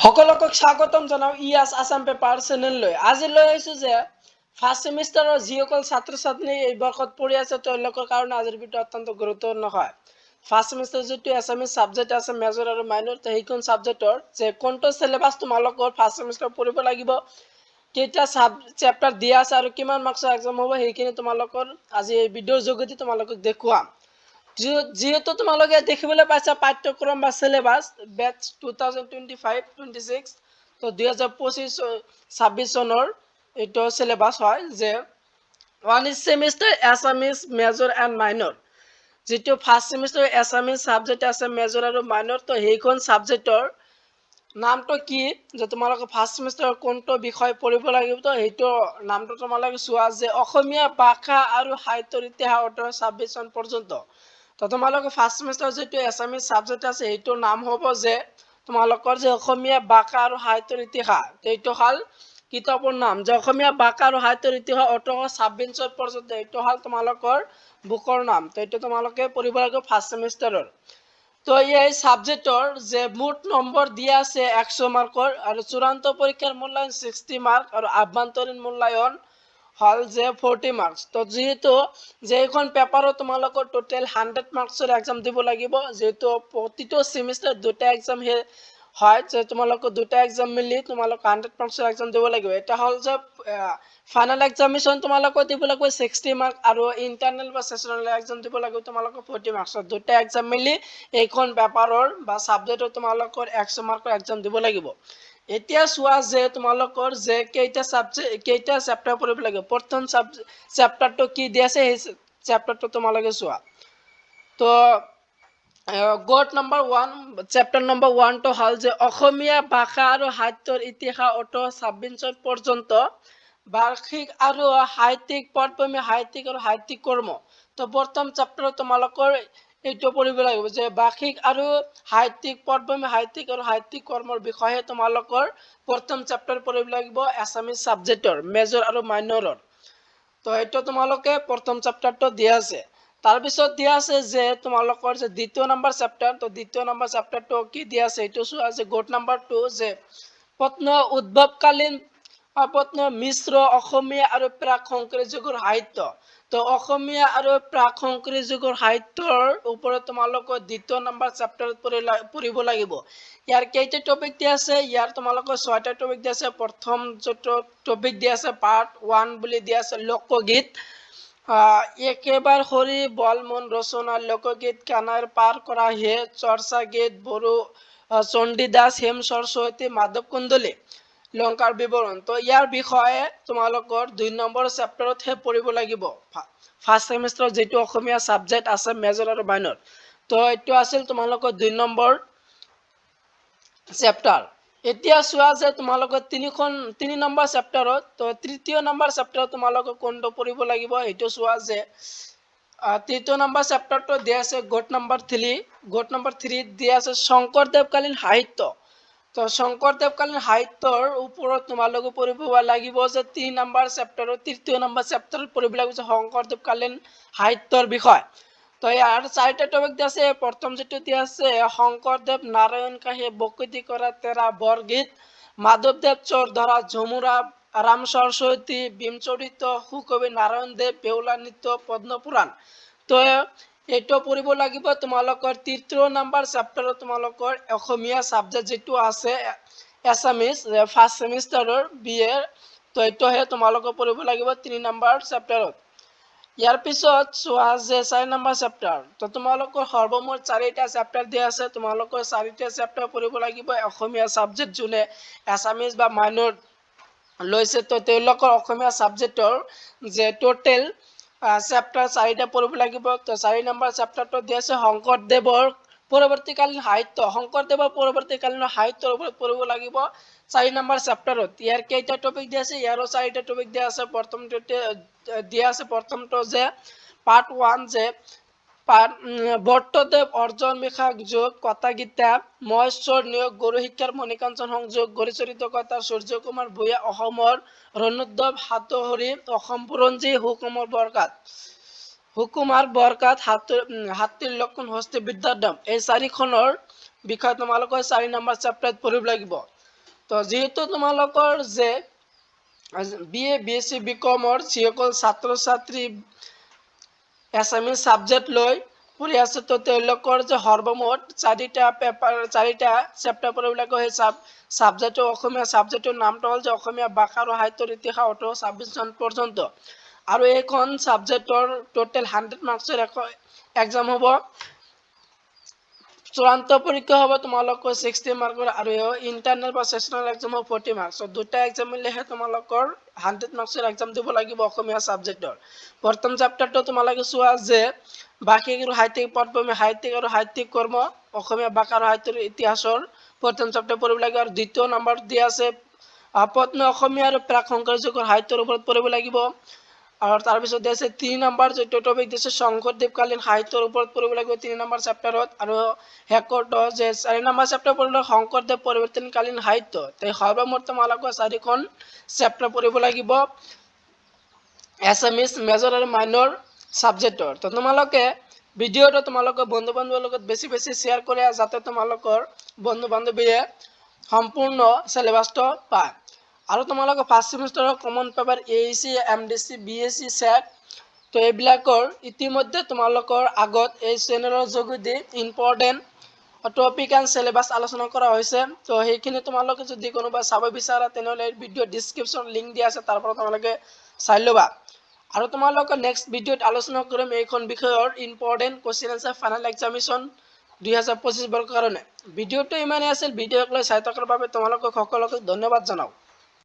সকলক স্বাগতম জনাও ইয়াস আসাম পেপাৰ চেনেললৈ। আজি লৈ আহিছো যে ফাৰ্ষ্ট সেমিষ্টাৰৰ যিসকল ছাত্ৰ ছাত্ৰী এই বৰ্ষত পঢ়ি আছে তেওঁলোকৰ কাৰণে আজিৰ ভিডিঅ' অত্যন্ত গুৰুত্বপূৰ্ণ হয়। ফাৰ্ষ্ট সেমিষ্টাৰ যিটো এছামিজ সাবজেক্ট আছে মেজৰ আৰু মাইনৰ, সেইখন সাবজেক্টৰ যে কোনটো সিলেবাস তোমালোকৰ ফাৰ্ষ্ট সেমিষ্টাৰ পঢ়িব লাগিব, কেইটা চেপ্টাৰ দিয়া আছে আৰু কিমান মাৰ্কছৰ এক্সাম হ'ব, সেইখিনি তোমালোকৰ আজি এই ভিডিঅ'ৰ যোগেদি তোমালোকক দেখুৱাম। যেহেতু তোমালোকে দেখিবলৈ পাইছা পাঠ্যক্ৰম বা সিলেবাস বেচ 2025-26 তো 2025-26 চনৰ এইটো সিলেবাস হয় যে one is semester Assamese major and minor. যেটো ফাৰ্ষ্ট সেমিষ্টাৰ এছামিজ সাবজেক্ট আছে মেজৰ আৰু মাইনৰ, তো সেইখন সাবজেক্টৰ নামটো কি, যে তোমালোকে ফাৰ্ষ্ট সেমিষ্টাৰৰ কোনটো বিষয় পঢ়িব লাগিব, তো সেইটো নামটো তোমালোকে চোৱা যে অসমীয়া ভাষা আৰু সাহিত্যৰ ইতিহাস 1826 চন পৰ্যন্ত। তো তোমালোকে ফাৰ্ষ্ট সেমিষ্টাৰ যেটো এছামিজ সাবজেক্ট আছে এইটোৰ নাম হ'ব যে তোমালোকৰ যে অসমীয়া ভাষা আৰু সাহিত্যৰ ইতিহাস, এইটো হল কিতাপৰ নাম যে অসমীয়া ভাষা আৰু সাহিত্যৰ ইতিহাস 1826 চন পৰ্যন্ত, এইটো হল তোমালোকৰ বুকৰ নাম। তো এইটো তোমালোকে পঢ়িব লাগিব ফাৰ্ষ্ট সেমিষ্টাৰৰ। তো এই সাবজেক্টৰ যে মুঠ নম্বৰ দিয়া আছে 100 মাৰ্কৰ আৰু চূড়ান্ত পৰীক্ষাৰ মূল্যায়ন 60 মাৰ্ক আৰু আভ্যন্তৰীণ মূল্যায়ন হল যে 40 মাৰ্কস। তো যেহেতু যে এখন পেপাৰও তোমালোকৰ টোটাল 100 মাৰ্কসৰ এক্সাম দিব লাগিব, যেহেতু প্ৰতিটো সেমিষ্টাৰ দুটা এক্সাম হয়, যে তোমালোকৰ দুটা এক্সাম মিলি তোমালোক 100 মাৰ্কসৰ এক্সাম দিব লাগিব। এটা হল যে ফাইনাল এক্সামিনেশন তোমালোকৰ দিব লাগিব 60 মাৰ্ক আৰু ইন্টাৰনাল বা সেশনাল এক্সাম দিব লাগিব তোমালোকৰ 40 মাৰ্কসৰ। দুটা এক্সাম মিলি এইখন পেপাৰৰ বা সাবজেক্টৰ তোমালোকৰ 100 মাৰ্কৰ এক্সাম দিব লাগিব। এতিয়া চোৱা যে তোমালোকৰ যে কেইটা সাবজেক্ট কেইটা চেপ্টাৰ পঢ়িব লাগিব। প্ৰথম চেপ্টাৰটো কি দিয়া আছে সেই চেপ্টাৰটো তোমালোকে চোৱা। তো গোট নম্বৰ 1 চেপ্টাৰ নম্বৰ 1 টো হল যে অসমীয়া ভাষা আৰু সাহিত্যৰ ইতিহাস 1826 চন পৰ্যন্ত, বাৰ্ষিক আৰু সাহিত্যিক পটভূমি, সাহিত্যিক আৰু সাহিত্যিক কৰ্ম। তো প্ৰথম চেপ্টাৰত তোমালোকৰ এইটো পঢ়িব লাগিব যে বাৰ্ষিক আৰু সাহিত্যিক পটভূমি, সাহিত্যিক আৰু সাহিত্যিক কৰ্মৰ বিষয়ে তোমালোকৰ প্ৰথম চেপ্টাৰ পঢ়িব লাগিব এছামিজ সাবজেক্টৰ মেজৰ আৰু মাইনৰৰ। তো এইটো তোমালোকে প্ৰথম চেপ্টাৰটো দিয়া আছে। তাৰপিছত দিয়া আছে যে তোমালোকৰ যে দ্বিতীয় নম্বৰ চেপ্টাৰ, তো দ্বিতীয় নম্বৰ চেপ্টাৰটো কি দিয়া আছে এইটো চোৱা যে গোট নম্বৰ 2 যে প্ৰত্ন উদ্ভৱকালীন প্ৰত্ন মিশ্ৰ অসমীয়া আৰু প্ৰাক শংকৰী যুগৰ সাহিত্য। তো অসমীয়া আৰু প্ৰাক শংকৰী যুগৰ সাহিত্যৰ ওপৰত তোমালোকৰ দ্বিতীয় নম্বৰ চেপ্টাৰত পঢ়িব লাগিব। ইয়াৰ কেইটা টপিক দিয়া আছে, ইয়াৰ তোমালোকৰ 6টা টপিক দিয়া আছে। প্ৰথম যেটো টপিক দিয়া আছে পাৰ্ট 1 বুলি দিয়া আছে লোকগীত, একেবাৰ হৰি বল মন ৰচনা লোকগীত কানাইৰ পাৰ কৰা হে চৰ্চা গীত বড়ো চণ্ডীদাস হেম সৰস্বতী মাধৱ কুণ্ডলী লংকাৰ বিৱৰণ। তো ইয়াৰ বিষয়ে তোমালোকৰ 2 নম্বৰ চেপ্টাৰতহে পঢ়িব লাগিব ফাৰ্ষ্ট সেমিষ্টাৰত যেটো অসমীয়া সাবজেক্ট আছে মেজৰ আৰু মাইনৰ। তো এইটো আছিল তোমালোকৰ 2 নম্বৰ চেপ্টাৰ। এতিয়া চোৱা যে তোমালোকৰ 3 নম্বৰ চেপ্টাৰত, তো তৃতীয় নম্বৰ চেপ্টাৰত তোমালোকে কোনটো পঢ়িব লাগিব এইটো চোৱা যে তৃতীয় নম্বৰ চেপ্টাৰটো দিয়া আছে গোট নম্বৰ 3। গোট নম্বৰ 3 দিয়া আছে শংকৰদেৱকালীন সাহিত্য। তো শংকৰদেৱকালীন সাহিত্যৰ ওপৰত তোমালোকে পঢ়িব লাগিব যে 3 নম্বৰ চেপ্টাৰত তৃতীয় নম্বৰ চেপ্টাৰত পঢ়িব লাগিব যে শংকৰদেৱকালীন সাহিত্যৰ বিষয়। তো ইয়াৰ 4টা টপিক দিয়া আছে। প্ৰথম যেটো দিয়া আছে শংকৰদেৱ নাৰায়ণ কাহে বকুতি কৰা তেৰা বৰগীত, মাধৱদেৱ চোৰ ধৰা ঝুমুৰা, ৰাম সৰস্বতী ভীমচৰিত, সুকবি নাৰায়ণ দেৱ বেউলা নৃত্য পদ্মপুৰাণ। তো এইটো পঢ়িব লাগিব তোমালোকৰ তৃতীয় নম্বৰ চেপ্টাৰত তোমালোকৰ অসমীয়া সাবজেক্ট যেটো আছে এছামিজ ফাৰ্ষ্ট সেমিষ্টাৰৰ বিএ, তো এইটোহে তোমালোকে পঢ়িব লাগিব 3 নম্বৰ চেপ্টাৰত। ইয়াৰ পিছত চোৱা যে 4 নম্বৰ চেপ্টাৰ, তো তোমালোকৰ সৰ্বমুঠ 4টা চেপ্টাৰ দিয়া আছে। তোমালোকৰ 4টা চেপ্টাৰ পঢ়িব লাগিব অসমীয়া সাবজেক্ট যোনে এছামিজ বা মাইনৰ লৈছে। তো তেওঁলোকৰ অসমীয়া সাবজেক্টৰ যে টোটেল চেপ্টাৰ 4টা পঢ়িব লাগিব। তো 4 নম্বৰ চেপ্টাৰটো দিয়া আছে শংকৰদেৱৰ পৰৱৰ্তীকালীন সাহিত্য। শংকৰদেৱৰ পৰৱৰ্তীকালীন সাহিত্যৰ ওপৰত পঢ়িব লাগিব 4 নম্বৰ চেপ্টাৰত। ইয়াৰ কেইটা টপিক দিয়া আছে, ইয়াৰো 4টা টপিক দিয়া আছে। প্ৰথমটো দিয়া আছে প্ৰথমটো যে পাৰ্ট 1 যে বৰ্তদেৱ অৰ্জন বিশাখ যোগ কথা গীতা মহেশ্বৰ নিয়োগ গৰু শিক্ষাৰ মণিকাঞ্চন সংযোগ গৰিচৰিত কথা সূৰ্য কুমাৰ ভূঞা অসমৰ ৰণোদ্ধৱ হাতহৰি অসম বুৰঞ্জী হুকুমাৰ বৰকাত হাতীৰ লক্ষণ হস্তি বিদ্যাধাম। এই 4খনৰ বিষয়ে তোমালোকে 4 নম্বৰ চেপ্টাৰত পঢ়িব লাগিব। তো যেহেতু তোমালোকৰ যে BA BSc BCom যিসকল ছাত্ৰ ছাত্ৰী এছামিজ সাবজেক্ট লৈ পঢ়ি আছে তো তেওঁলোকৰ যে সৰ্বমুঠ 4টা পেপাৰ 4টা চেপ্টাৰ পঢ়িব সেই সাবজেক্টৰ অসমীয়া সাবজেক্টৰ নামটো হ'ল যে অসমীয়া ভাষা আৰু সাহিত্যৰ ইতিহাস 26 জন পৰ্যন্ত আৰু এইখন সাবজেক্টৰ টোটাল 100 মাৰ্কছৰ এক্সাম হ'ব চূড়ান্ত পৰীক্ষা হ'ব তোমালোকৰ 60 মাৰ্কৰ আৰু ইন্টাৰনেল বা সেশনাল এক্সাম হ'ব 40 মাৰ্কছ দুটা এক্সাম মিলিহে তোমালোকৰ 100 মাৰ্কছৰ এক্সাম দিব লাগিব অসমীয়া সাবজেক্টৰ প্ৰথম চেপ্টাৰটো তোমালোকে চোৱা যে ভাষিক আৰু সাহিত্যিক পটভূমি সাহিত্যিক আৰু সাহিত্যিক কৰ্ম অসমীয়া ভাষা আৰু সাহিত্যৰ ইতিহাসৰ প্ৰথম চেপ্টাৰ পঢ়িব লাগিব আৰু দ্বিতীয় নম্বৰ দিয়া আছে প্ৰত্ন অসমীয়া আৰু প্ৰাক শংকৰ যুগৰ সাহিত্যৰ ওপৰত পঢ়িব লাগিব और तार पिছত আছে 3 নম্বৰ যে টপিক দিছে শংকৰদেৱকালীন সাহিত্যৰ ওপৰত পঢ়িব লাগিব 3 নম্বৰ চেপ্টাৰত আৰু হেকটো যে 4 নম্বৰ চেপ্টাৰ পঢ়িলে শংকৰদেৱ পৰিৱৰ্তনকালীন সাহিত্য তে সৰ্বমুঠ তোমালোকৰ 4খন চেপ্টাৰ পঢ়িব লাগিব এছামিজ মেজৰ আৰু মাইনৰ সাবজেক্টৰ তো তোমালোকে ভিডিওটো তোমালোকৰ বন্ধু বান্ধৱৰ লগত বেছি বেছি শেয়াৰ কৰে যাতে তোমালোকৰ বন্ধু বান্ধৱীয়ে সম্পূৰ্ণ সিলেবাসটো পায় আৰু তোমালোকৰ ফাৰ্স্ট সেমিস্টাৰৰ common paper AEC MDC BSc set তো এইবিলাকৰ ইতিমধ্যে তোমালোকৰ আগত এই চেনেলৰ যোগেদি ইম্পৰ্টেন্ট টপিক এণ্ড সিলেবাস আলোচনা কৰা হৈছে তো সেইখিনি তোমালোকে যদি কোনোবা চাব বিচাৰা তেনেহলে এই ভিডিও ডেসক্ৰিপচন লিংক দিয়া আছে তাৰ পৰা তোমালোকে চাই লবা আৰু তোমালোকৰ নেক্সট ভিডিওত আলোচনা কৰিম এইখন বিষয়ৰ important question answer final examination 2025 বৰ্ষৰ কাৰণে ভিডিওটো ইমানেই আছিল ভিডিওক লৈ চাই থকাৰ বাবে তোমালোকক সকলোকে ধন্যবাদ জনাও